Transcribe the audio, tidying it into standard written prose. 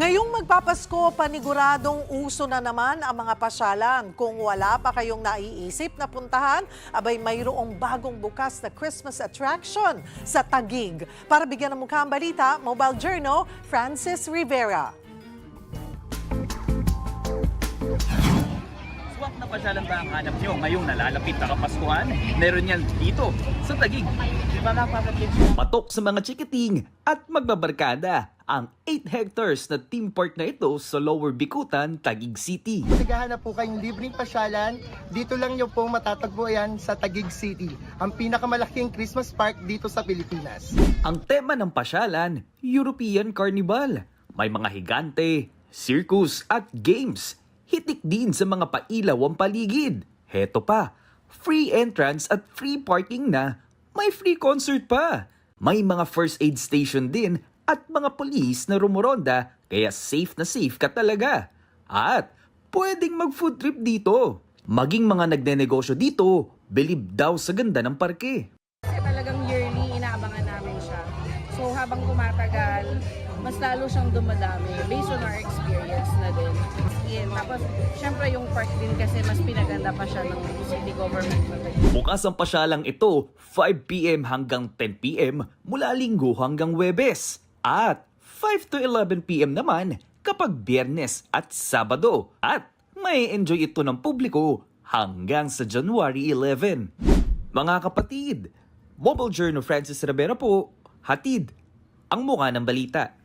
Ngayong magpapasko, paniguradong uso na naman ang mga pasyalan. Kung wala pa kayong naiisip na puntahan, abay mayroong bagong bukas na Christmas attraction sa Taguig. Para bigyan ng mukha ang balita, Mobile Journal, Francis Rivera. Swak na pasyalan ba ang hanap nyo ngayong nalalapit na Kapaskuhan? Meron yan dito sa Taguig. Patok sa mga chikiting at magbabarkada ang 8 hectares na theme park na ito sa Lower Bicutan, Taguig City. Naghahanap po kayong libreng pasyalan, dito lang nyo po matatagpuan sa Taguig City, ang pinakamalaking Christmas park dito sa Pilipinas. Ang tema ng pasyalan, European Carnival. May mga higante, circus at games. Hitik din sa mga pailaw ang paligid. Heto pa, free entrance at free parking na, may free concert pa. May mga first aid station din at mga polis na rumoronda, kaya safe na safe ka talaga. At pwedeng mag-food trip dito. Maging mga nagnenegosyo dito, believe daw sa ganda ng parke. Kasi talagang yearly inaabangan namin siya. So habang tumatagal, mas lalo siyang dumadami based on our experience na din. Tapos syempre yung park din kasi mas pinaganda pa siya ng city government. Bukas ang pasyalang ito 5 p.m. hanggang 10 p.m. mula Linggo hanggang Huwebes. At 5 to 11 p.m. naman kapag Biyernes at Sabado. At may enjoy ito ng publiko hanggang sa January 11. Mga kapatid, Mobile Journal Francis Rivera po, hatid ang mukha ng balita.